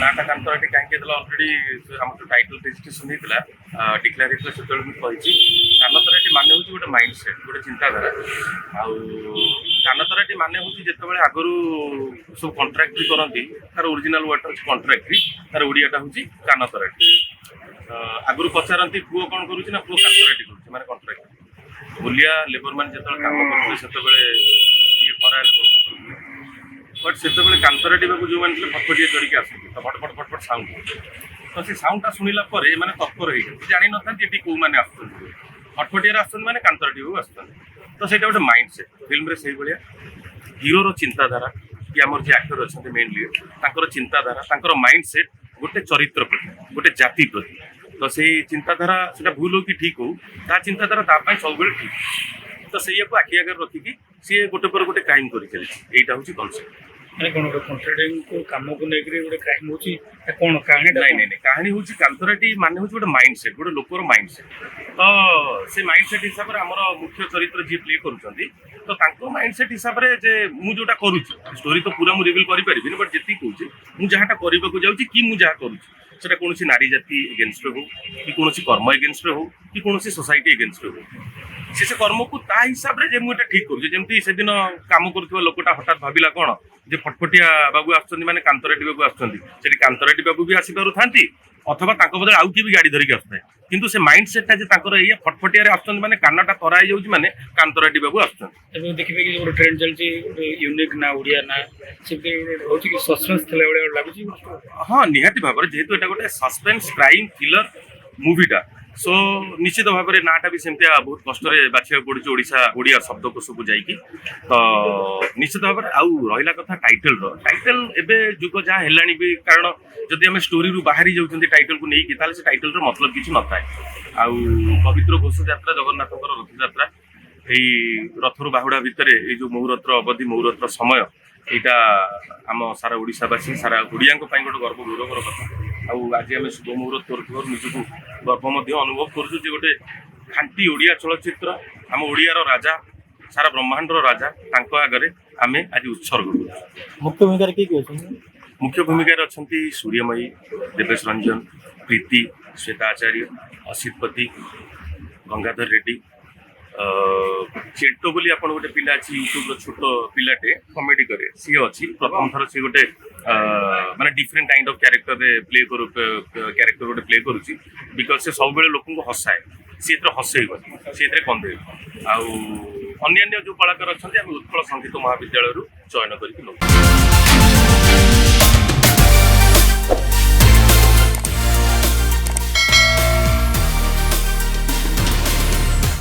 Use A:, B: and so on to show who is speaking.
A: ନାଟା କାନ୍ତରାଟି କାହିଁକି ହେଇଥିଲା ଅଲରେଡ଼ି ଆମର ଯେଉଁ ଟାଇଟଲ୍ ରେଜିଷ୍ଟ୍ରେସନ୍ ହେଇଥିଲା ଡିକ୍ଲେୟାର ହେଇଥିଲା ସେତେବେଳେ ମୁଁ କହିଛି କାନତରାଟି ମାନେ ହେଉଛି ଗୋଟେ ମାଇଣ୍ଡ ସେଟ୍ ଗୋଟେ ଚିନ୍ତାଧାରା। ଆଉ କାନତରାଟି ମାନେ ହେଉଛି ଯେତେବେଳେ ଆଗରୁ ସବୁ କଣ୍ଟ୍ରାକ୍ଟ କରନ୍ତି ତାର ଓରିଜିନାଲ ୱାର୍ଡଟା ହେଉଛି କଣ୍ଟ୍ରାକ୍ଟ, ତାର ଓଡ଼ିଆଟା ହେଉଛି କାନତରାଟି। ଆଗରୁ ପଚାରନ୍ତି ପୁଅ କ'ଣ କରୁଛି ନା ପୁଅ କାନ୍ତରାଟି କରୁଛି ମାନେ କଣ୍ଟ୍ରାକ୍ଟ। ଓଲିଆ ଲେବର ମାନେ ଯେତେବେଳେ କାମ କରୁଥିଲେ ସେତେବେଳେ ଟିକେ ଖରାରେ ବସୁଥିଲେ ବଟ୍ ସେତେବେଳେ କାନ୍ତରାଟି ବାବୁ ଯେଉଁମାନେ ଥିଲେ ଫଟଫଟିଆ ଚଢ଼ିକି ଆସନ୍ତି ତ ଫଟଫଟ ଫଟଫଟ ସାଉଣ୍ଡ ତ ସେ ସାଉଣ୍ଡଟା ଶୁଣିଲା ପରେ ଏମାନେ ତତ୍ପର ହେଇଯାନ୍ତି ଜାଣିନଥାନ୍ତି ଏଠି କେଉଁମାନେ ଆସୁଛନ୍ତି ଫଟଫଟିଆରେ ଆସୁଛନ୍ତି ମାନେ କାନ୍ତରାଟି ବାବୁ ଆସୁଛନ୍ତି। ତ ସେଇଟା ଗୋଟେ ମାଇଣ୍ଡ ସେଟ୍ ଫିଲ୍ମରେ ସେଇଭଳିଆ ହିରୋର ଚିନ୍ତାଧାରା କି ଆମର ଯିଏ ଆକ୍ଟର ଅଛନ୍ତି ମେନ୍ ଲିଡ୍ ତାଙ୍କର ଚିନ୍ତାଧାରା ତାଙ୍କର ମାଇଣ୍ଡ ସେଟ୍ ଗୋଟେ ଚରିତ୍ର ପ୍ରତି ଗୋଟେ ଜାତି ପ୍ରତି। ତ ସେଇ ଚିନ୍ତାଧାରା ସେଟା ଭୁଲ ହଉ କି ଠିକ୍ ହଉ ତା ଚିନ୍ତାଧାରା ତା ପାଇଁ ସବୁବେଳେ ଠିକ୍। ତ ସେଇଆକୁ ଆଖି ଆଗରେ ରଖିକି ସିଏ ଗୋଟେ ପରେ ଗୋଟେ କ୍ରାଇମ୍ କରି ଚାଲିଛି। ଏଇଟା ହେଉଛି କନସେପ୍ଟ।
B: ମାନେ କ'ଣ ଗୋଟେ କଣ୍ଟ୍ରାକ୍ଟିଂକୁ କାମକୁ ନେଇକରି ଗୋଟେ କ୍ରାଇମ୍ ହେଉଛି କ'ଣ କାହାଣୀ?
A: ନାଇଁ କାହାଣୀ ହେଉଛି କାନ୍ତରାଟି ମାନେ ହେଉଛି ଗୋଟେ ମାଇଣ୍ଡ ସେଟ୍ ଗୋଟେ ଲୋକର ମାଇଣ୍ଡ ସେଟ୍। ତ ସେ ମାଇଣ୍ଡ ସେଟ୍ ହିସାବରେ ଆମର ମୁଖ୍ୟ ଚରିତ୍ର ଯିଏ ପ୍ଲେ କରୁଛନ୍ତି ତ ତାଙ୍କ ମାଇଣ୍ଡ ସେଟ୍ ହିସାବରେ ଯେ ମୁଁ ଯୋଉଟା କରୁଛି ଷ୍ଟୋରି ତ ପୁରା ମୁଁ ରିଭିଲ୍ କରିପାରିବିନି ବଟ୍ ଯେତିକି କହୁଛି ମୁଁ ଯାହାଟା କରିବାକୁ ଯାଉଛି କି ମୁଁ ଯାହା କରୁଛି ସେଟା କୌଣସି ନାରୀ ଜାତି ଏଗେନ୍ଷ୍ଟରେ ହଉ କି କୌଣସି କର୍ମ ଏଗେନ୍ଷ୍ଟରେ ହଉ କି କୌଣସି ସୋସାଇଟି ଏଗେନ୍ଷ୍ଟରେ ହଉ ସେ କର୍ମକୁ ତା ହିସାବରେ ଯେ ମୁଁ ଏଟା ଠିକ୍ କରୁଛି। ଯେମିତି ସେଦିନ କାମ କରୁଥିବା ଲୋକଟା ହଠାତ୍ ଭାବିଲା କ'ଣ ଯେ ଫଟଫଟିଆ ବାବୁ ଆସୁଛନ୍ତି ମାନେ କାନ୍ତରାଟି ବାବୁ ଆସୁଛନ୍ତି ସେଠି କାନ୍ତରାଟି ବାବୁ ବି ଆସିପାରୁଥାନ୍ତି ଅଥବା ତାଙ୍କ ବଦଳରେ ଆଉ କିଏ ବି ଗାଡ଼ି ଧରିକି ଆସୁଥାଏ କିନ୍ତୁ ସେ ମାଇଣ୍ଡ ସେଟ୍ଟା ଯେ ତାଙ୍କର ଏଇଆ ଫଟଫଟିଆରେ ଆସୁଛନ୍ତି ମାନେ କାନଟା ତରା ହେଇଯାଉଛି ମାନେ କାନ୍ତରାଟି ବାବୁ ଆସୁଛନ୍ତି।
B: ଏବେ ଦେଖିବେ କି ଗୋଟେ ଟ୍ରେଣ୍ଡ ଚାଲିଛି ଗୋଟେ ୟୁନିକ୍ ନା ଓଡ଼ିଆ ନା ସେମିତି ହେଉଛି କି ସସ୍ପେନ୍ସ ଥିଲା ଭଳିଆ ଲାଗୁଛି।
A: ହଁ ନିହାତି ଭାବରେ ଯେହେତୁ ଏଇଟା ଗୋଟେ ସସ୍ପେନ୍ସ କ୍ରାଇମ୍ ଥ୍ରିଲର ମୁଭିଟା ସୋ ନିଶ୍ଚିତ ଭାବରେ ନାଁଟା ବି ସେମିତିଆ ବହୁତ କଷ୍ଟରେ ବାଛିବାକୁ ପଡୁଛି ଓଡ଼ିଆ ଶବ୍ଦକୋଷକୁ ଯାଇକି। ତ ନିଶ୍ଚିତ ଭାବରେ ଆଉ ରହିଲା କଥା ଟାଇଟଲ୍ ଏବେ ଯୁଗ ଯାହା ହେଲାଣି ବି କାରଣ ଯଦି ଆମେ ଷ୍ଟୋରିରୁ ବାହାରି ଯାଉଛନ୍ତି ଟାଇଟଲ୍କୁ ନେଇକି ତାହେଲେ ସେ ଟାଇଟଲ୍ର ମତଲବ କିଛି ନଥାଏ। ଆଉ ପବିତ୍ର ଘୋଷଯାତ୍ରା ଜଗନ୍ନାଥଙ୍କର ରଥଯାତ୍ରା ଏଇ ରଥରୁ ବାହୁଡ଼ା ଭିତରେ ଏଇ ଯେଉଁ ମହୁରତ୍ର ଅବଧି ମହୁରତ୍ର ସମୟ ଏଇଟା ଆମ ସାରା ଓଡ଼ିଶାବାସୀ ସାରା ଓଡ଼ିଆଙ୍କ ପାଇଁ ଗୋଟେ ଗର୍ବ ଗୌରବର କଥା। ଆଉ ଆଜି ଆମେ ଶୁଭ ମୁହୂର୍ତ୍ତ କରୁଥିବାରୁ ନିଜକୁ ଗର୍ବ ମଧ୍ୟ ଅନୁଭବ କରୁଛୁ ଯେ ଗୋଟେ ଖାଣ୍ଟି ଓଡ଼ିଆ ଚଳଚ୍ଚିତ୍ର ଆମ ଓଡ଼ିଆର ରାଜା ସାରା ବ୍ରହ୍ମାଣ୍ଡର ରାଜା ତାଙ୍କ ଆଗରେ ଆମେ ଆଜି ଉତ୍ସର୍ଗ କରୁଛୁ।
B: ମୁଖ୍ୟ ଭୂମିକାରେ କିଏ କିଏ ଅଛନ୍ତି?
A: ମୁଖ୍ୟ ଭୂମିକାରେ ଅଛନ୍ତି ସୂର୍ଯ୍ୟମୟୀ, ଦେବେଶ ରଞ୍ଜନ, ପ୍ରୀତି, ଶ୍ଵେତା ଆଚାର୍ଯ୍ୟ, ଅସିତ ପତି, ଗଙ୍ଗାଧର ରେଡ୍ଡି, ଚେଣ୍ଟୋ ବୋଲି ଆପଣ ଗୋଟେ ପିଲା ଅଛି ୟୁଟ୍ୟୁବର ଛୋଟ ପିଲାଟେ କମେଡି କରେ ସିଏ ଅଛି। ପ୍ରଥମ ଥର ସିଏ ଗୋଟେ ମାନେ ଡିଫରେଣ୍ଟ କାଇଣ୍ଡ ଅଫ୍ କ୍ୟାରେକ୍ଟରରେ କ୍ୟାରେକ୍ଟର ଗୋଟେ ପ୍ଲେ କରୁଛି ବିକଜ ସେ ସବୁବେଳେ ଲୋକଙ୍କୁ ହସାଏ ସିଏ ଏଥିରେ ହସେଇବନି ସିଏ ଏଥିରେ କନ୍ଦେଇବ। ଆଉ ଅନ୍ୟାନ୍ୟ ଯେଉଁ କଳାକାର ଅଛନ୍ତି ଆମେ ଉତ୍କଳ ସଙ୍ଗୀତ ମହାବିଦ୍ୟାଳୟରୁ ଚୟନ କରିକି ନେବୁ।